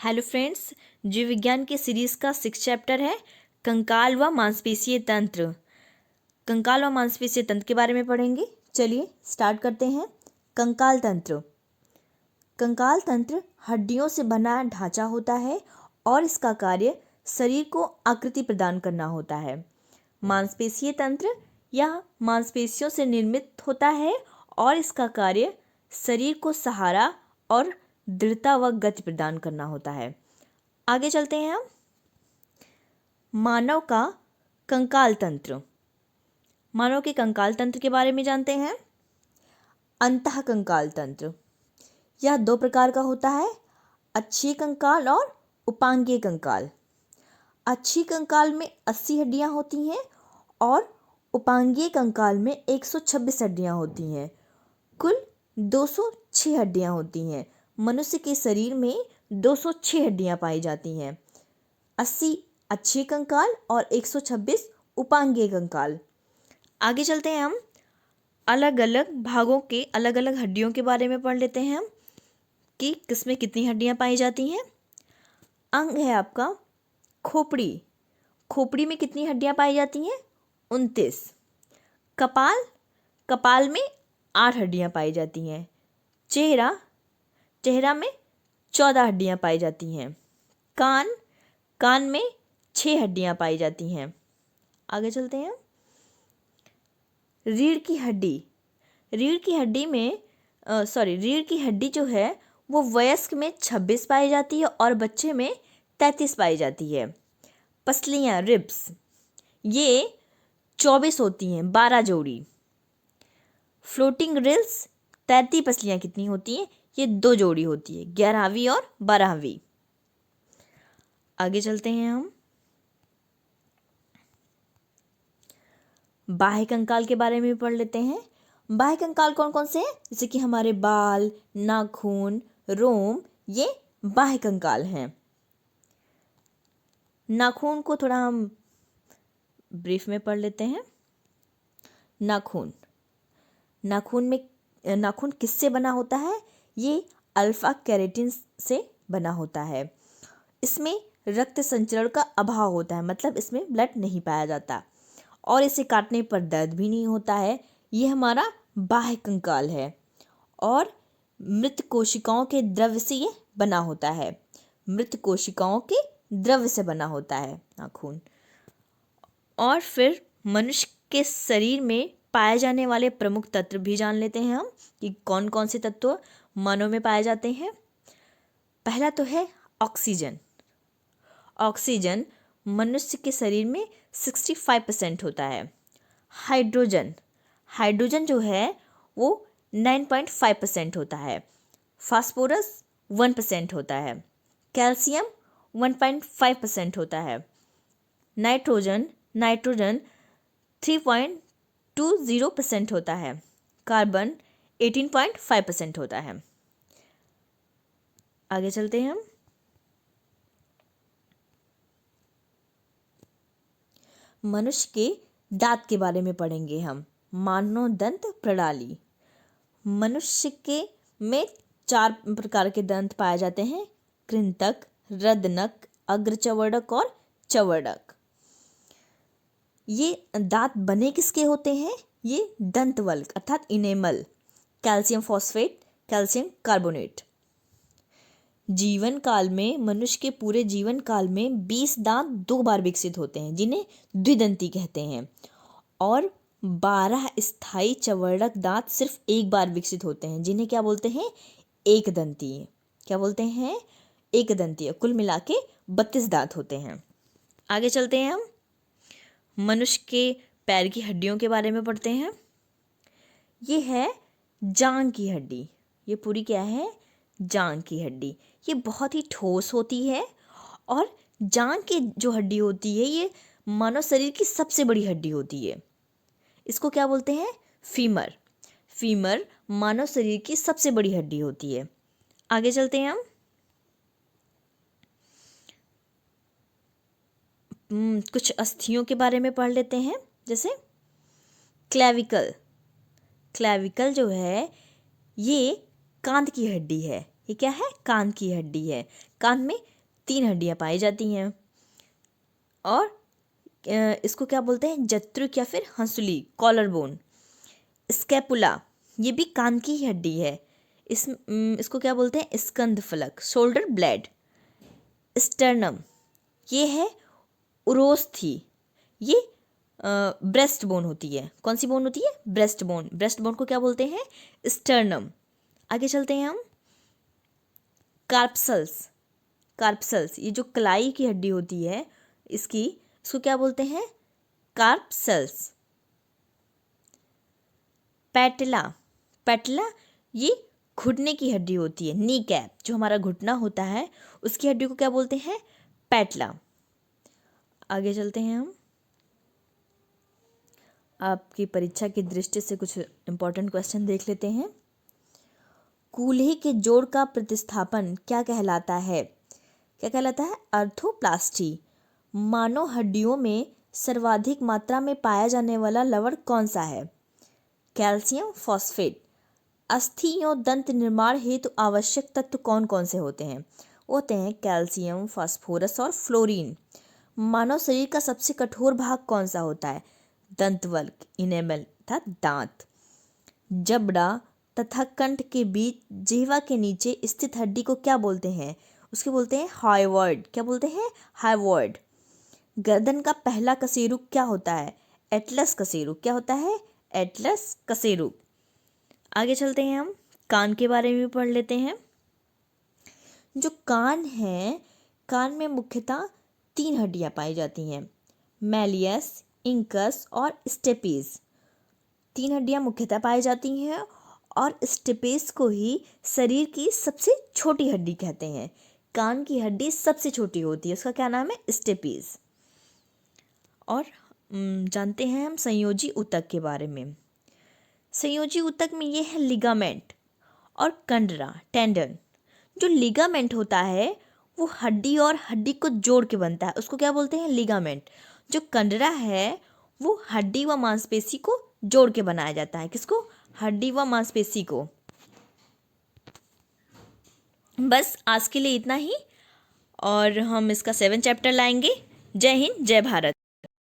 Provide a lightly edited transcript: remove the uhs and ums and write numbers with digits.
Hello friends, जीव विज्ञान के सीरीज का 6 चैप्टर है कंकाल व मांसपेशीय तंत्र। कंकाल व मांसपेशीय तंत्र के बारे में पढ़ेंगे। चलिए स्टार्ट करते हैं। कंकाल तंत्र। कंकाल तंत्र हड्डियों से बना ढांचा होता है और इसका कार्य शरीर को आकृति प्रदान करना होता है। मांसपेशीय तंत्र यह मांसपेशियों से निर्मित होता है और इसका कार्य शरीर को सहारा और दृढ़ता व गति प्रदान करना होता है। आगे चलते हैं हम। मानव का कंकाल तंत्र। मानव के कंकाल तंत्र के बारे में जानते हैं। अंतःकंकाल तंत्र यह 2 प्रकार का होता है, अक्षीय कंकाल और उपांगीय कंकाल। अक्षीय कंकाल में 80 हड्डियां होती हैं और उपांगीय कंकाल में 126 हड्डियां होती हैं। कुल 206 हड्डियां होती हैं। मनुष्य के शरीर में 206 हड्डियां पाई जाती हैं। 80 अक्षीय कंकाल और 126 उपांगीय कंकाल। आगे चलते हैं हम। अलग अलग भागों के अलग अलग हड्डियों के बारे में पढ़ लेते हैं हम कि किसमें कितनी हड्डियां पाई जाती हैं। अंग है आपका खोपड़ी। खोपड़ी में कितनी हड्डियां पाई जाती हैं? 29। कपाल। कपाल में 8 हड्डियां पाई जाती हैं। चेहरा। चेहरा में 14 हड्डियां पाई जाती हैं। कान। कान में 6 हड्डियां पाई जाती हैं। आगे चलते हैं। रीढ़ की हड्डी। रीढ़ की हड्डी में रीढ़ की हड्डी जो है वो वयस्क में 26 पाई जाती है और बच्चे में 33 पाई जाती है। पसलियाँ रिब्स ये 24 होती हैं, 12 जोड़ी। फ्लोटिंग रिल्स 33 पसलियाँ कितनी होती हैं? ये 2 जोड़ी होती है, 11वीं और 12वीं। आगे चलते हैं हम। बाह्य कंकाल के बारे में पढ़ लेते हैं। बाह्य कंकाल कौन कौन से हैं? जैसे कि हमारे बाल, नाखून, रोम, ये बाह्य कंकाल हैं। नाखून को थोड़ा हम ब्रीफ में पढ़ लेते हैं। नाखून। नाखून किससे बना होता है? ये अल्फा केराटिन से बना होता है। इसमें रक्त संचरण का अभाव होता है, मतलब इसमें ब्लड नहीं पाया जाता और इसे काटने पर दर्द भी नहीं होता है। ये हमारा बाह्य कंकाल है और मृत कोशिकाओं के द्रव्य से ये बना होता है। मृत कोशिकाओं के द्रव्य से बना होता है नाखून। और फिर मनुष्य के शरीर में पाए जाने वाले प्रमुख तत्व भी जान लेते हैं हम कि कौन कौन से तत्व मानव में पाए जाते हैं। पहला तो है ऑक्सीजन। ऑक्सीजन मनुष्य के शरीर में 65% होता है। हाइड्रोजन। हाइड्रोजन जो है वो 9.5% होता है। फास्फोरस 1% होता है। कैल्शियम 1.5% होता है। नाइट्रोजन 3.20% होता है। कार्बन 18.5% होता है। आगे चलते हैं हम। मनुष्य के दांत के बारे में पढ़ेंगे हम। मानव दंत प्रणाली। मनुष्य के में 4 प्रकार के दंत पाए जाते हैं, कृंतक, रदनक, अग्रचवर्णक और चवर्णक। ये दांत बने किसके होते हैं? ये दंतवल्क अर्थात enamel, calcium phosphate, calcium carbonate. जीवन काल में मनुष्य के पूरे जीवन काल में 20 दांत 2 बार विकसित होते हैं, जिन्हें द्विदंती कहते हैं, और 12 स्थायी चवर्णक दांत सिर्फ 1 बार विकसित होते हैं, जिन्हें क्या बोलते हैं? एक दंतीय। क्या बोलते हैं? एक दंतीय। कुल मिला के 32 दांत होते हैं। आगे चलते हैं हम। मनुष्य के पैर की हड्डियों के बारे में पढ़ते हैं। ये है जांघ की हड्डी। ये पूरी क्या है? जांघ की हड्डी। ये बहुत ही ठोस होती है और जांघ की जो हड्डी होती है ये मानव शरीर की सबसे बड़ी हड्डी होती है। इसको क्या बोलते हैं? फीमर। फीमर मानव शरीर की सबसे बड़ी हड्डी होती है। आगे चलते हैं हम। कुछ अस्थियों के बारे में पढ़ लेते हैं। जैसे क्लेविकल। क्लेविकल जो है ये कांध की हड्डी है। ये क्या है? कान की हड्डी है। कान में 3 हड्डियां पाई जाती हैं और इसको क्या बोलते हैं? जत्रुक या फिर हंसुली, कॉलर बोन। स्कैपुला, ये भी कान की ही हड्डी है। इसको क्या बोलते हैं? स्कंद फलक, शोल्डर ब्लेड। स्टर्नम, ये है उरोस्थी, ये ब्रेस्ट बोन होती है। कौन सी बोन होती है? Breast bone. ब्रेस्ट बोन को क्या बोलते हैं? स्टर्नम। आगे चलते हैं हम। कार्पसल्स, कार्पसल्स, ये जो कलाई की हड्डी होती है इसको क्या बोलते हैं? कार्पसल्स। पैटला, पैटला ये घुटने की हड्डी होती है। नी कैप, जो हमारा घुटना होता है उसकी हड्डी को क्या बोलते हैं? पैटला। आगे चलते हैं हम। आपकी परीक्षा की दृष्टि से कुछ इम्पोर्टेंट क्वेश्चन देख लेते हैं। कूल्हे के जोड़ का प्रतिस्थापन क्या कहलाता है? क्या कहलाता है? आर्थोप्लास्टी। मानव हड्डियों में सर्वाधिक मात्रा में पाया जाने वाला लवण कौन सा है? Calcium phosphate. अस्थियों दंत निर्माण हेतु आवश्यक तत्व कौन कौन से होते हैं? होते हैं कैल्शियम, फास्फोरस और फ्लोरीन। मानव शरीर का सबसे कठोर भाग कौन सा होता है? दंतवल्क, इनेमल अर्थात दांत। जबड़ा तथा कंठ के बीच जिह्वा के नीचे स्थित हड्डी को क्या बोलते हैं? उसके बोलते हैं हाइवॉइड। क्या बोलते हैं? हाइवॉइड। गर्दन का पहला कशेरुक क्या होता है? एटलस कशेरुक। क्या होता है? एटलस कशेरुक। आगे चलते हैं हम, कान के बारे में पढ़ लेते हैं। जो कान है, कान में मुख्यतः 3 हड्डियां पाई जाती हैं, मैलियस, इंकस और स्टेपीज। 3 हड्डियां मुख्यतः पाई जाती हैं और स्टेपेस को ही शरीर की सबसे छोटी हड्डी कहते हैं। कान की हड्डी सबसे छोटी होती है, उसका क्या नाम है? स्टेपीज। और जानते हैं हम संयोजी ऊतक के बारे में। संयोजी ऊतक में ये है लिगामेंट और कंडरा, टेंडन। जो लिगामेंट होता है वो हड्डी और हड्डी को जोड़ के बनता है, उसको क्या बोलते हैं? लिगामेंट। जो कंडरा है वो हड्डी व मांसपेशी को जोड़ के बनाया जाता है। किसको? हड्डी व मांसपेशी को। बस आज के लिए इतना ही और हम इसका 7 चैप्टर लाएंगे। जय हिंद, जय भारत।